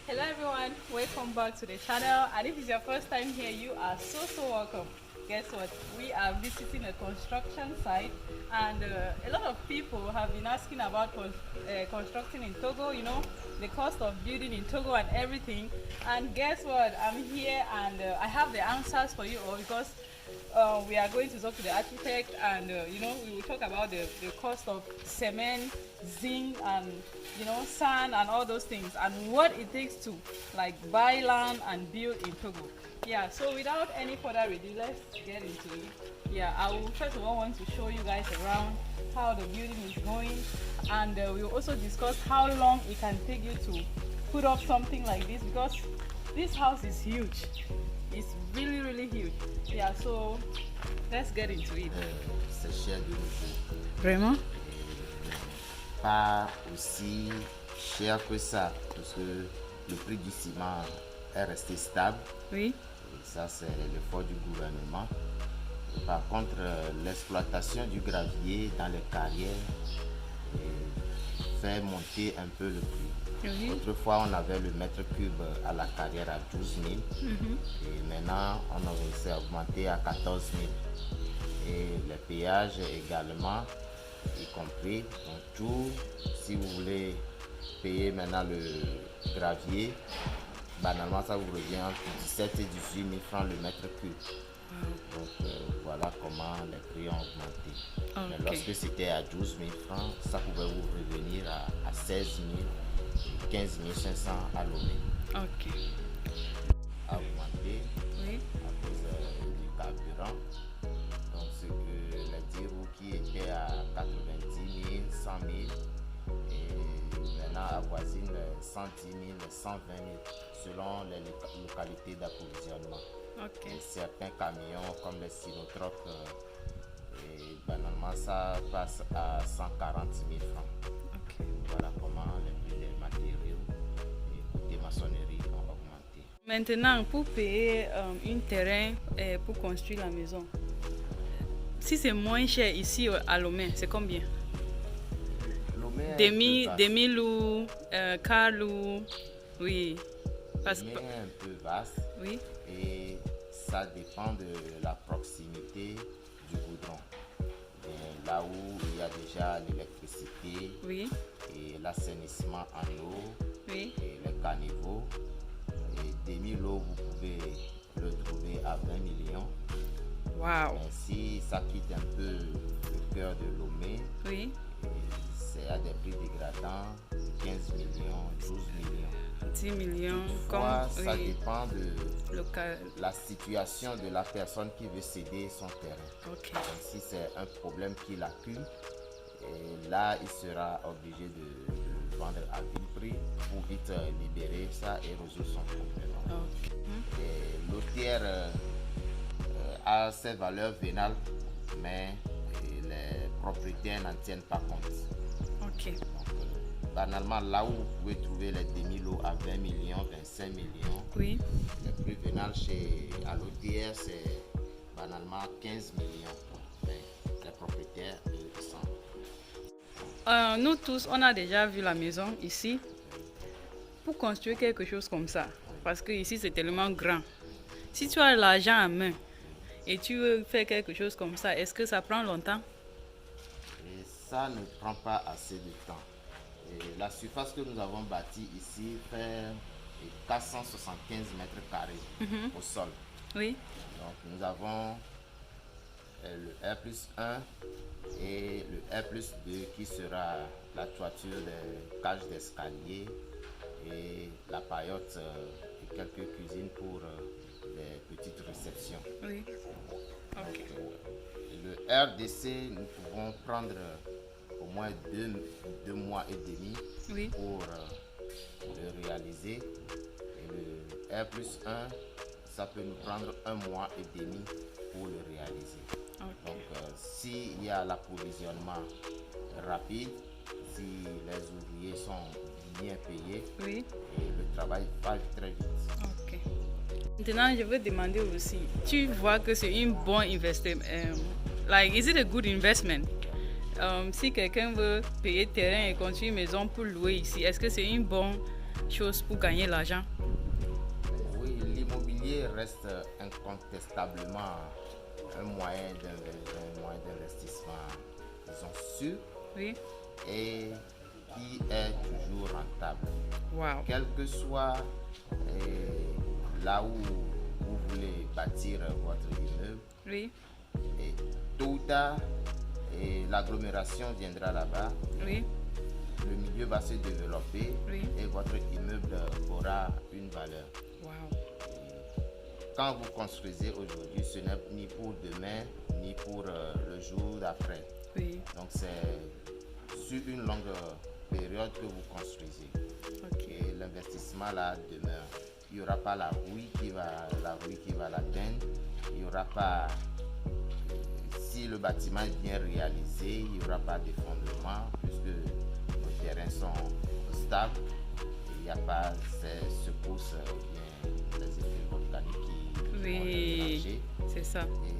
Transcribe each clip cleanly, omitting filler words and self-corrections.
Hello everyone, welcome back to the channel, and if it's your first time here, you are so welcome. Guess what, we are visiting a construction site, and a lot of people have been asking about constructing in Togo, you know, the cost of building in Togo and everything. And guess what, I'm here and I have the answers for you all, because we are going to talk to the architect, and you know, we will talk about the cost of cement, zinc, and you know, sand and all those things, and what it takes to like buy land and build in Togo. Yeah, so without any further ado, let's get into it. Yeah, I will first of all want to show you guys around how the building is going, and we will also discuss how long it can take you to put up something like this, because this house is huge. It's really huge. Yeah, so let's get into it. C'est cher de nos jours. Vraiment? Pas aussi cher que ça, parce que le prix du ciment est resté stable. Oui. Et ça, c'est l'effort du gouvernement. Et par contre, l'exploitation du gravier dans les carrières fait monter un peu le prix. Oui. Autrefois, on avait le mètre cube à la carrière à 12 000 et maintenant, on a réussi à augmenter à 14 000. Et les péages également, y compris. Donc tout, si vous voulez payer maintenant le gravier, banalement, ça vous revient entre 17 et 18 000 francs le mètre cube. Donc voilà comment les prix ont augmenté. Okay. Mais lorsque c'était à 12 000 francs, ça pouvait vous revenir à 16 000, 15 500 à Lomé. Ok. A augmenté Oui. à cause du carburant. Donc ce que les 10 roues qui étaient à 90 000, 100 000, et maintenant avoisine 110 000, 120 000 selon les localités d'approvisionnement. Ok. Et certains camions comme les Sinotroc, et banalement ça passe à 140 000 francs. Ok. Voilà comment les prix des matériaux et côté maçonnerie ont augmenté. Maintenant, pour payer un terrain pour construire la maison, si c'est moins cher ici à Lomé, c'est combien? Demi-loup, quart loup, oui. Parce que... Lomé est un peu vaste. Oui. Et ça dépend de la proximité du goudron. Et là où il y a déjà l'électricité, Oui. et l'assainissement en eau, Oui. et les caniveaux, et demi-lot, vous pouvez le trouver à 20 millions. Wow. Mais si ça quitte un peu le cœur de Lomé, Oui. c'est à des prix dégradants, 15 millions, 12 millions. 10 millions. Toutefois, Comme, ça oui. dépend de Local. la situation de la personne qui veut céder son terrain. Ok. Donc, si c'est un problème qui l'accuse, et là il sera obligé de vendre à vil prix pour vite libérer ça et résoudre son problème. Ok. Et l'OTR a ses valeurs vénales, mais les propriétaires n'en tiennent pas compte. Ok. Donc, banalement, là où vous pouvez trouver les demi-lots à 20 millions, 25 millions, Oui. les prix vénales à l'OTR, c'est banalement 15 millions. Mais les propriétaires, ils sont. Nous tous, on a déjà vu la maison ici. Pour construire quelque chose comme ça, parce que ici c'est tellement grand. Si tu as l'argent en main et tu veux faire quelque chose comme ça, est-ce que ça prend longtemps? Et ça ne prend pas assez de temps. Et la surface que nous avons bâtie ici fait 475 mètres carrés au sol. Oui. Donc nous avons le R+1 et le R+2 qui sera la toiture des cages d'escalier et la paillote et quelques cuisines pour les petites réceptions. Oui. Ok. Le RDC, nous pouvons prendre au moins deux mois et demi Oui. pour le réaliser. Et le R+1, ça peut nous prendre un mois et demi pour le réaliser. Ok. Donc, s'il y a l'approvisionnement rapide, si les ouvriers sont bien payés, Oui. et le travail va très vite. Ok. Maintenant, je veux demander aussi, tu vois que c'est une bonne investissement. Like, is it a good investment? Si quelqu'un veut payer terrain et construire une maison pour louer ici, est-ce que c'est une bonne chose pour gagner l'argent. Oui, l'immobilier reste incontestablement un moyen d'investissement, disons, sûr Oui. et qui est toujours rentable. Wow. Quel que soit là où vous voulez bâtir votre immeuble, Oui. et tôt ou tard, l'agglomération viendra là-bas, Oui. le milieu va se développer Oui. et votre immeuble aura une valeur. Wow. Quand vous construisez aujourd'hui, ce n'est ni pour demain, ni pour le jour d'après. Oui. Donc c'est sur une longue période que vous construisez. Ok. Et l'investissement là demeure. Il n'y aura pas la rouille qui va l'atteindre. Il n'y aura pas, si le bâtiment est bien réalisé, il n'y aura pas d'effondrement puisque les terrains sont stables. Il n'y a pas ces secousses, bien les effets volcaniques qui vont déménager. C'est ça. Et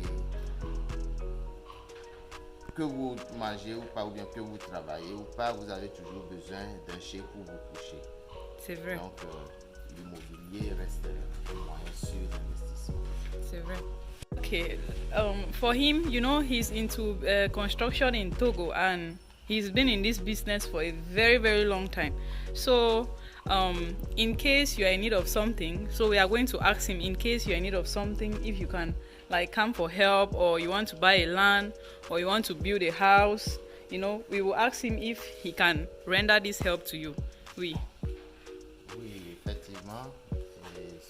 que vous mangez ou pas, ou bien que vous travaillez ou pas, vous avez toujours besoin d'un chèque pour vous coucher. C'est vrai. Donc, l'immobilier reste un moyen sûr d'investissement. C'est vrai. Okay, for him, you know, he's into construction in Togo and he's been in this business for a very, very long time. So, in case you are in need of something, so we are going to ask him, in case you are in need of something, if you can like come for help, or you want to buy a land, or you want to build a house, you know, we will ask him if he can render this help to you. Oui. Oui, effectivement,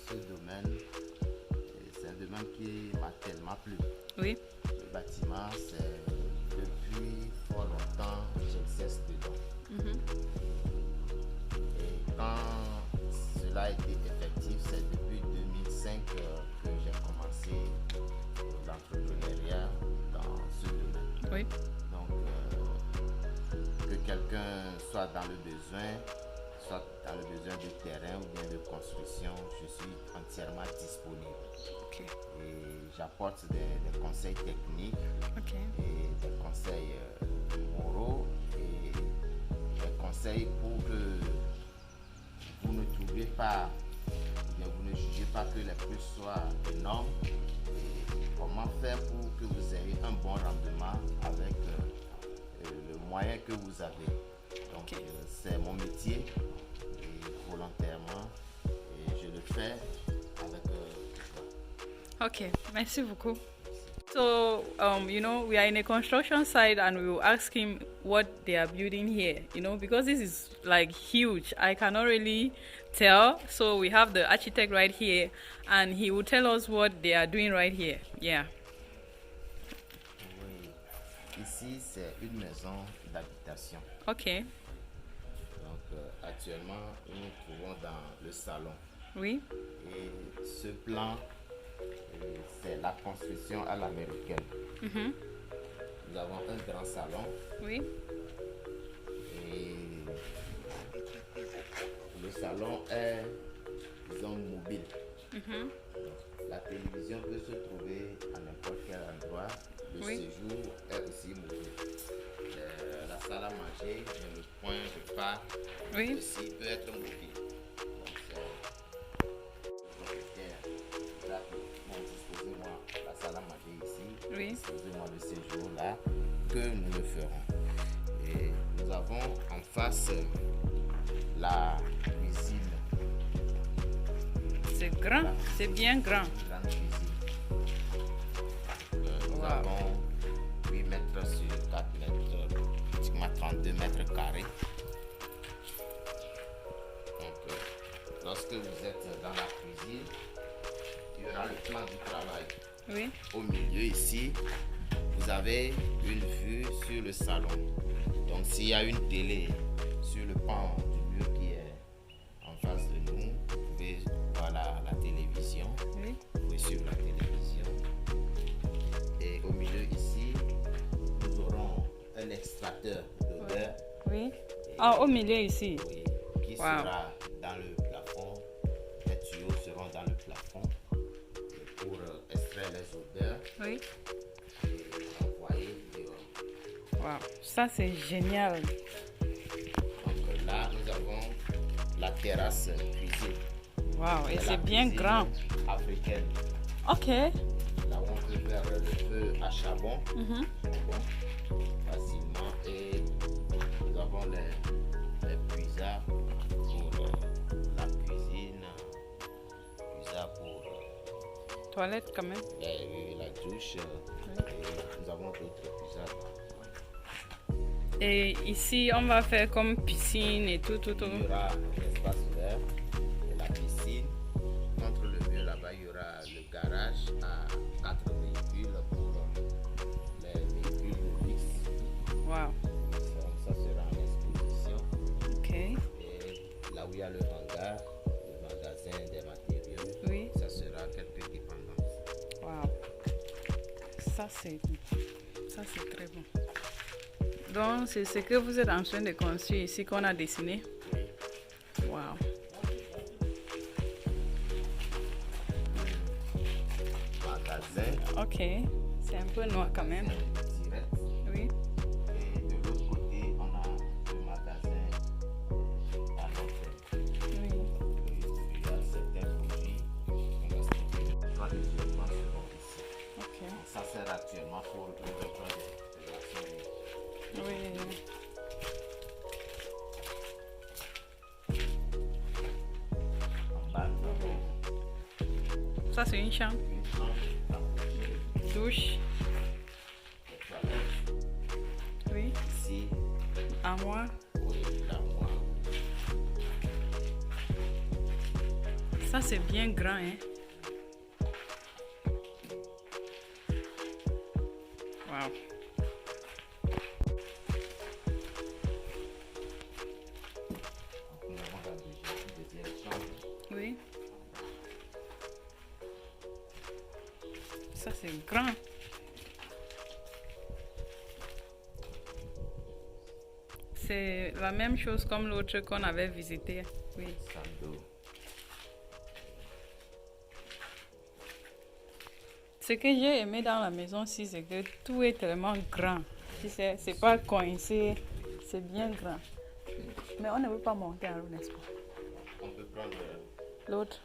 ce domaine, c'est un domaine qui m'a tellement plu. Oui. Le bâtiment, c'est depuis fort longtemps j'exerce dedans. Et quand cela a été effectif, c'est depuis 2005 que j'ai commencé l'entrepreneuriat dans ce domaine. Oui. Donc, que quelqu'un soit dans le besoin, soit dans le besoin de terrain ou bien de construction, je suis entièrement disponible. Okay. Et j'apporte des conseils techniques et des conseils moraux et des conseils pour que vous ne trouviez pas, ou bien vous ne jugez pas que les prix soient énormes. Et comment faire pour que vous ayez un bon rendement avec le moyen que vous avez. Donc c'est mon métier et volontairement et je le fais avec Okay, merci beaucoup. So, you know, we are in a construction site and we will ask him what they are building here, you know, because this is like huge. I cannot really tell. So we have the architect right here and he will tell us what they are doing right here. Yeah. Oui. Ici, c'est une maison d'habitation. Okay. Donc, actuellement, nous nous trouvons dans le salon. Oui. Et ce plan, c'est la construction à l'américaine. Nous avons un grand salon. Oui. Et le salon est, disons, mobile. Donc, la télévision peut se trouver à n'importe quel endroit. Le séjour est aussi mobile. La salle à manger, le point de part aussi peut être mobile. Disposez-moi la salle à manger ici, disposez-moi le séjour là, que nous le ferons. Et nous avons en face la cuisine. C'est grand, c'est bien grand. Grande cuisine. Nous avons 8 mètres sur 4 mètres, pratiquement 32 mètres carrés. Donc, lorsque vous êtes dans la cuisine, il y aura le plan du travail. Oui. Au milieu ici, vous avez une vue sur le salon. Donc s'il y a une télé sur le pan du mur qui est en face de nous, vous pouvez voir la télévision. Oui. Vous pouvez suivre la télévision. Et au milieu ici, nous aurons un extracteur d'odeur. Oui. Ah, au milieu ici. Oui, qui sera dans le plafond. Les tuyaux seront dans le plafond pour extraire les odeurs Oui. et envoyer dehors. Wow, ça c'est génial. Donc là, nous avons la terrasse cuisine. Wow, et la c'est bien cuisine grand. Africaine. Ok. Là où on peut faire le feu à charbon. Facilement. Et nous avons les puisards pour la cuisine. Puisards pour Toilette quand même. la douche. Et nous avons d'autres puisards. Et ici, on va faire comme piscine et tout. Il y aura un espace vert et la piscine. Contre le mur là-bas, il y aura le garage à 4 véhicules pour les véhicules de luxe. Wow. Ça sera en exposition. Ok. Et là où il y a le hangar, le magasin des matériaux, Oui. ça sera quelques dépendances. Wow. Ça, c'est très bon. Donc, c'est ce que vous êtes en train de construire ici qu'on a dessiné. Wow. Magasin. Ok. C'est un peu noir quand même. Direct. Oui. Et de l'autre côté, on a le magasin à l'entrée. Oui. Il y a certains produits qu'on va stocker. Traditionnellement seront ici. Ok. Ça sert actuellement pour le développement des relations. Oui. En bas, nous avons Ça, c'est une chambre. une chambre, Douche. des toilettes. Oui. Ici, Armoire. oui, l'armoire. Ça, c'est bien grand, hein. Wow. Nous avons la deuxième chambre. Oui. Ça, c'est grand. C'est la même chose comme l'autre qu'on avait visité. Oui. Salle d'eau. Ce que j'ai aimé dans la maison aussi, c'est que tout est tellement grand. Tu sais, c'est pas coincé, c'est bien grand. Mais on ne veut pas monter en haut, n'est-ce pas? On peut prendre L'autre.